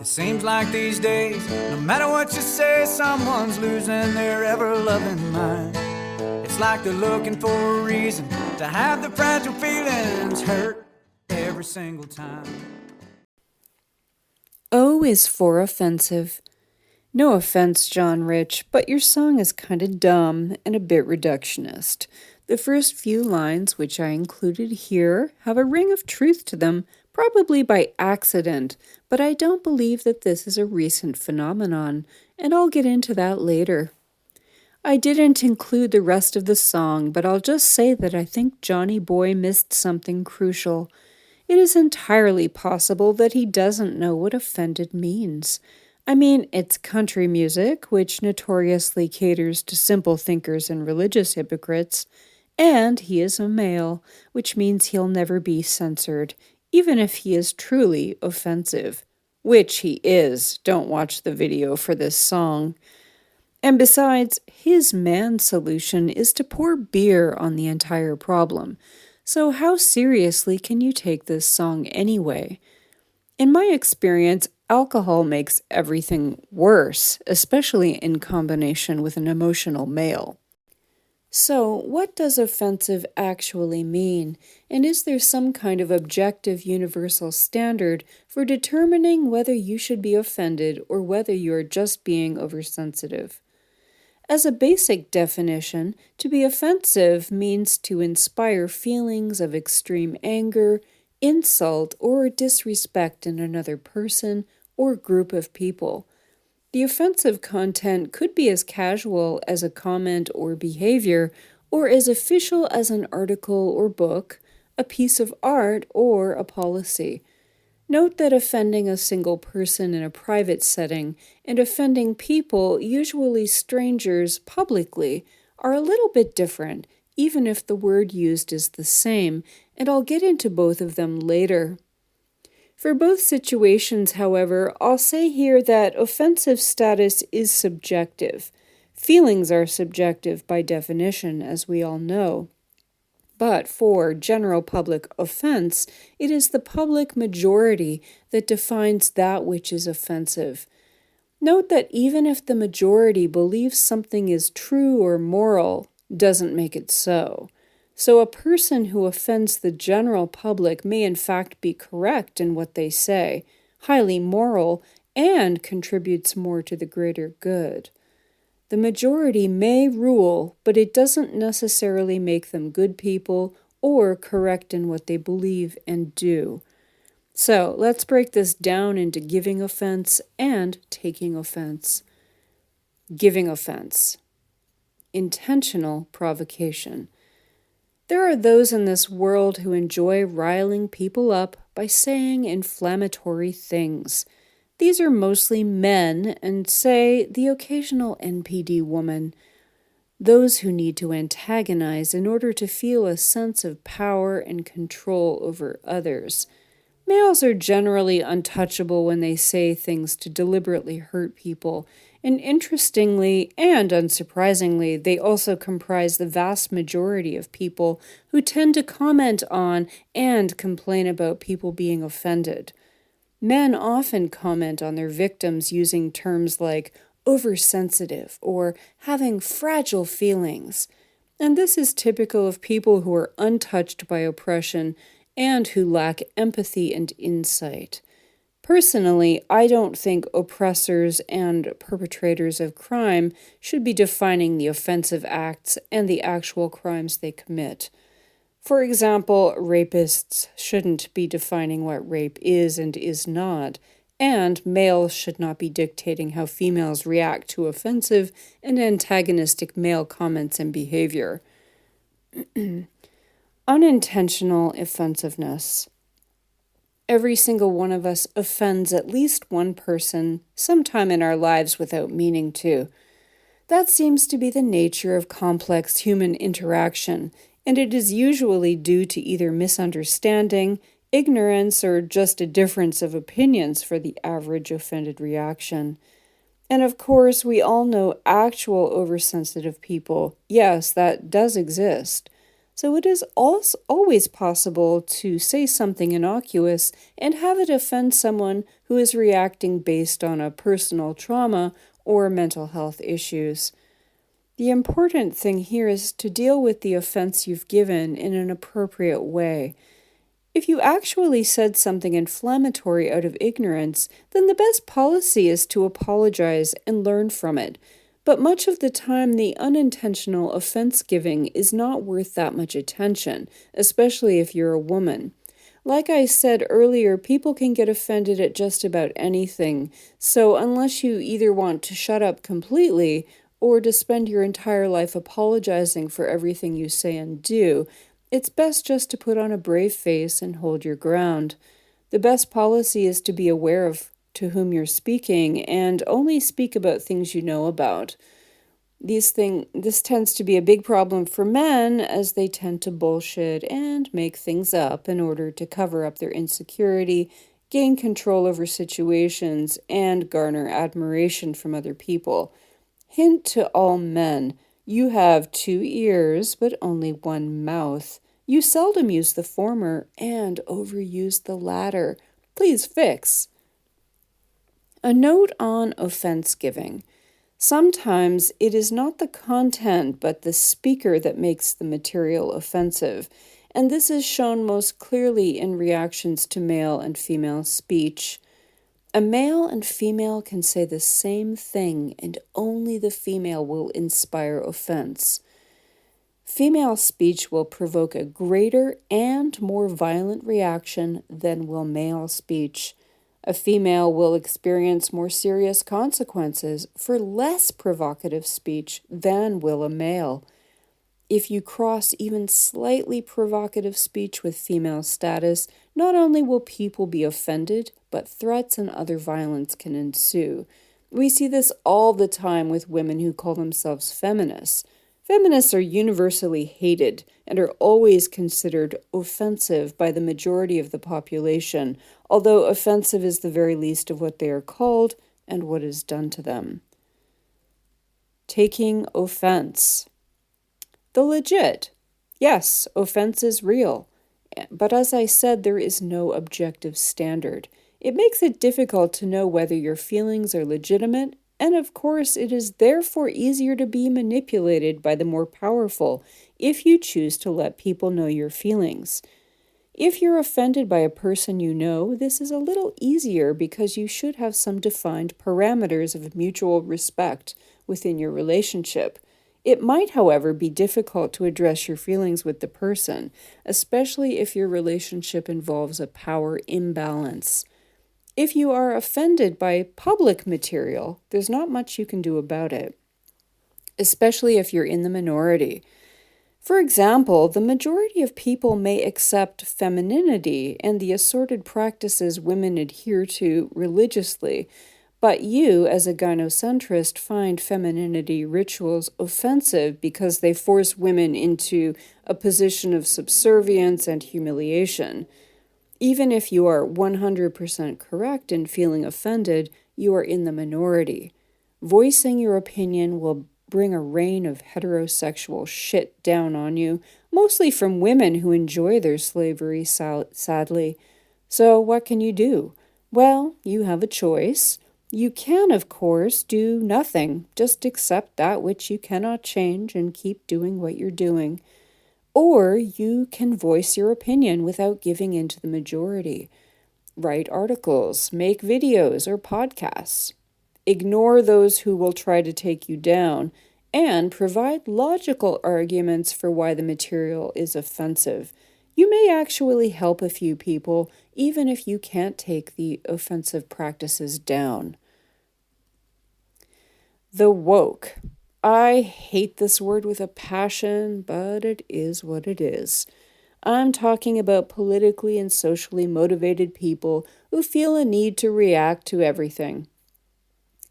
It seems like these days, no matter what you say, someone's losing their ever-loving mind. It's like they're looking for a reason to have their fragile feelings hurt every single time. O is for offensive. No offense, John Rich, but your song is kinda dumb and a bit reductionist. The first few lines, which I included here, have a ring of truth to them, probably by accident, but I don't believe that this is a recent phenomenon, and I'll get into that later. I didn't include the rest of the song, but I'll just say that I think Johnny Boy missed something crucial. It is entirely possible that he doesn't know what offended means. I mean, it's country music, which notoriously caters to simple thinkers and religious hypocrites, and he is a male, which means he'll never be censored, even if he is truly offensive. Which he is. Don't watch the video for this song. And besides, his man solution is to pour beer on the entire problem. So how seriously can you take this song anyway? In my experience, alcohol makes everything worse, especially in combination with an emotional male. So, what does offensive actually mean? And is there some kind of objective universal standard for determining whether you should be offended or whether you're just being oversensitive? As a basic definition, to be offensive means to inspire feelings of extreme anger, insult, or disrespect in another person or group of people. The offensive content could be as casual as a comment or behavior, or as official as an article or book, a piece of art, or a policy. Note that offending a single person in a private setting and offending people, usually strangers, publicly, are a little bit different, even if the word used is the same, and I'll get into both of them later. For both situations, however, I'll say here that offensive status is subjective. Feelings are subjective by definition, as we all know. But for general public offense, it is the public majority that defines that which is offensive. Note that even if the majority believes something is true or moral, doesn't make it so. So a person who offends the general public may in fact be correct in what they say, highly moral, and contributes more to the greater good. The majority may rule, but it doesn't necessarily make them good people or correct in what they believe and do. So let's break this down into giving offense and taking offense. Giving offense. Intentional provocation. There are those in this world who enjoy riling people up by saying inflammatory things. These are mostly men and, say, the occasional NPD woman. Those who need to antagonize in order to feel a sense of power and control over others. Males are generally untouchable when they say things to deliberately hurt people, and interestingly and unsurprisingly, they also comprise the vast majority of people who tend to comment on and complain about people being offended. Men often comment on their victims using terms like oversensitive or having fragile feelings, and this is typical of people who are untouched by oppression and who lack empathy and insight. Personally, I don't think oppressors and perpetrators of crime should be defining the offensive acts and the actual crimes they commit. For example, rapists shouldn't be defining what rape is and is not, and males should not be dictating how females react to offensive and antagonistic male comments and behavior. Unintentional offensiveness. Every single one of us offends at least one person sometime in our lives without meaning to. That seems to be the nature of complex human interaction, and it is usually due to either misunderstanding, ignorance, or just a difference of opinions for the average offended reaction. And of course, we all know actual oversensitive people. Yes, that does exist. So it is also always possible to say something innocuous and have it offend someone who is reacting based on a personal trauma or mental health issues. The important thing here is to deal with the offense you've given in an appropriate way. If you actually said something inflammatory out of ignorance, then the best policy is to apologize and learn from it. But much of the time, the unintentional offense giving is not worth that much attention, especially if you're a woman. Like I said earlier, people can get offended at just about anything, so unless you either want to shut up completely or to spend your entire life apologizing for everything you say and do, it's best just to put on a brave face and hold your ground. The best policy is to be aware of to whom you're speaking and only speak about things you know about. This tends to be a big problem for men as they tend to bullshit and make things up in order to cover up their insecurity, gain control over situations, and garner admiration from other people. Hint to all men, you have 2 ears but only 1 mouth. You seldom use the former and overuse the latter. Please fix. A note on offense giving. Sometimes it is not the content but the speaker that makes the material offensive, and this is shown most clearly in reactions to male and female speech. A male and female can say the same thing, and only the female will inspire offense. Female speech will provoke a greater and more violent reaction than will male speech. A female will experience more serious consequences for less provocative speech than will a male. If you cross even slightly provocative speech with female status, not only will people be offended, but threats and other violence can ensue. We see this all the time with women who call themselves feminists. Feminists are universally hated and are always considered offensive by the majority of the population, although offensive is the very least of what they are called and what is done to them. Taking offense. The legit. Yes, offense is real. But as I said, there is no objective standard. It makes it difficult to know whether your feelings are legitimate, and of course, it is therefore easier to be manipulated by the more powerful if you choose to let people know your feelings. If you're offended by a person you know, this is a little easier because you should have some defined parameters of mutual respect within your relationship. It might, however, be difficult to address your feelings with the person, especially if your relationship involves a power imbalance. If you are offended by public material, there's not much you can do about it, especially if you're in the minority. For example, the majority of people may accept femininity and the assorted practices women adhere to religiously, but you, as a gynocentrist, find femininity rituals offensive because they force women into a position of subservience and humiliation. Even if you are 100% correct in feeling offended, you are in the minority. Voicing your opinion will bring a rain of heterosexual shit down on you, mostly from women who enjoy their slavery, sadly. So what can you do? Well, you have a choice. You can, of course, do nothing. Just accept that which you cannot change and keep doing what you're doing. Or you can voice your opinion without giving in to the majority. Write articles, make videos or podcasts. Ignore those who will try to take you down, and provide logical arguments for why the material is offensive. You may actually help a few people, even if you can't take the offensive practices down. The woke. I hate this word with a passion, but it is what it is. I'm talking about politically and socially motivated people who feel a need to react to everything.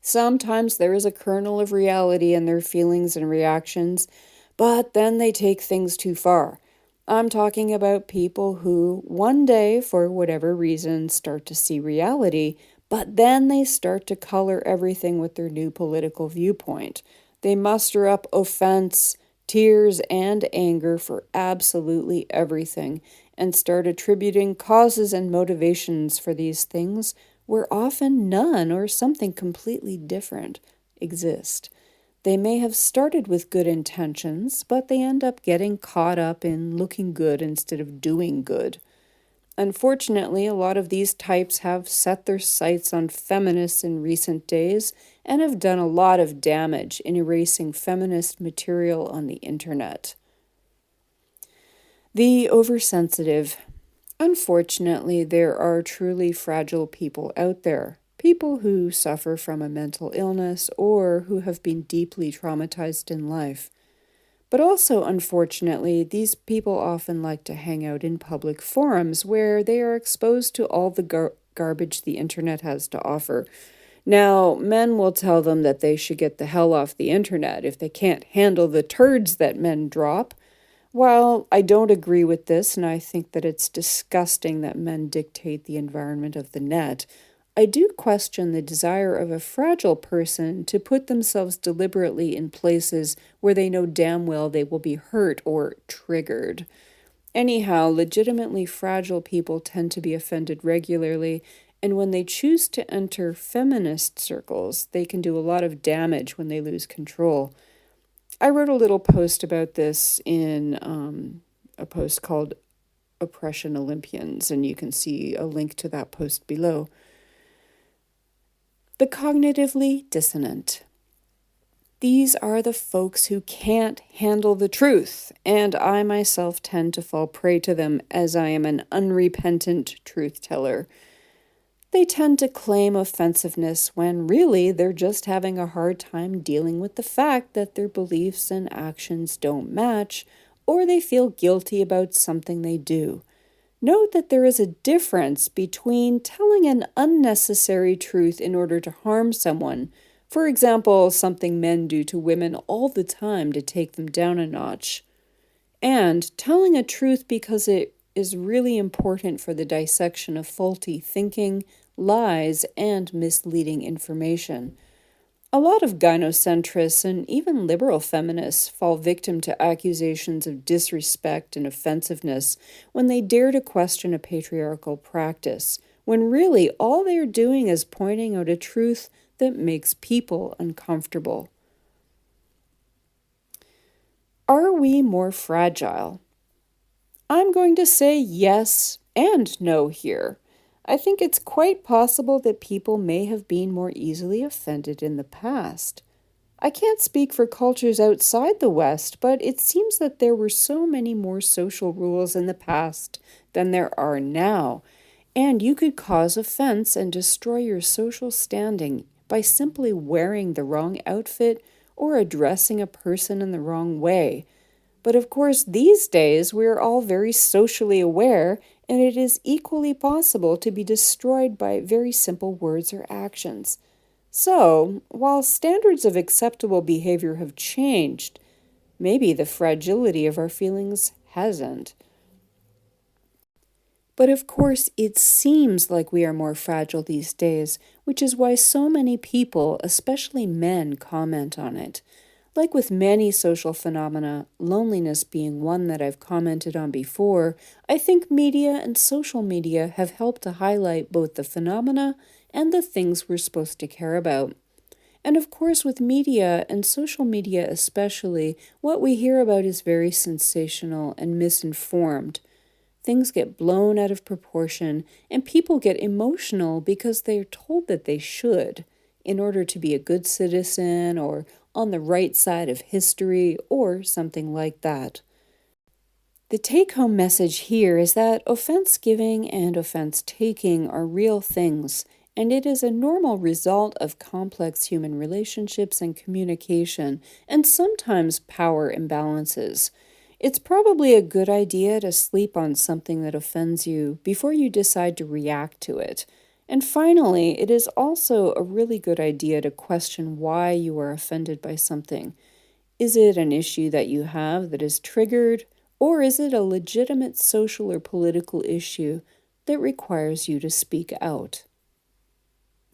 Sometimes there is a kernel of reality in their feelings and reactions, but then they take things too far. I'm talking about people who, one day, for whatever reason, start to see reality, but then they start to color everything with their new political viewpoint. They muster up offense, tears, and anger for absolutely everything, and start attributing causes and motivations for these things where often none or something completely different exist. They may have started with good intentions, but they end up getting caught up in looking good instead of doing good. Unfortunately, a lot of these types have set their sights on feminists in recent days and have done a lot of damage in erasing feminist material on the internet. The oversensitive. Unfortunately, there are truly fragile people out there. People who suffer from a mental illness or who have been deeply traumatized in life. But also, unfortunately, these people often like to hang out in public forums where they are exposed to all the garbage the internet has to offer. Now, men will tell them that they should get the hell off the internet if they can't handle the turds that men drop. While I don't agree with this, and I think that it's disgusting that men dictate the environment of the net, I do question the desire of a fragile person to put themselves deliberately in places where they know damn well they will be hurt or triggered. Anyhow, legitimately fragile people tend to be offended regularly, and when they choose to enter feminist circles, they can do a lot of damage when they lose control. I wrote a little post about this in a post called Oppression Olympians, and you can see a link to that post below. The cognitively dissonant. These are the folks who can't handle the truth, and I myself tend to fall prey to them as I am an unrepentant truth teller. They tend to claim offensiveness when really they're just having a hard time dealing with the fact that their beliefs and actions don't match, or they feel guilty about something they do. Note that there is a difference between telling an unnecessary truth in order to harm someone, for example, something men do to women all the time to take them down a notch, and telling a truth because it is really important for the dissection of faulty thinking, lies, and misleading information. A lot of gynocentrists and even liberal feminists fall victim to accusations of disrespect and offensiveness when they dare to question a patriarchal practice, when really all they are doing is pointing out a truth that makes people uncomfortable. Are we more fragile? I'm going to say yes and no here. I think it's quite possible that people may have been more easily offended in the past. I can't speak for cultures outside the West, but it seems that there were so many more social rules in the past than there are now, and you could cause offense and destroy your social standing by simply wearing the wrong outfit or addressing a person in the wrong way. But of course, these days we're all very socially aware, and it is equally possible to be destroyed by very simple words or actions. So, while standards of acceptable behavior have changed, maybe the fragility of our feelings hasn't. But of course, it seems like we are more fragile these days, which is why so many people, especially men, comment on it. Like with many social phenomena, loneliness being one that I've commented on before, I think media and social media have helped to highlight both the phenomena and the things we're supposed to care about. And of course, with media and social media especially, what we hear about is very sensational and misinformed. Things get blown out of proportion, and people get emotional because they're told that they should, in order to be a good citizen or on the right side of history or something like that. The take-home message here is that offense giving and offense taking are real things, and it is a normal result of complex human relationships and communication, and sometimes power imbalances. It's probably a good idea to sleep on something that offends you before you decide to react to it. And finally, it is also a really good idea to question why you are offended by something. Is it an issue that you have that is triggered, or is it a legitimate social or political issue that requires you to speak out?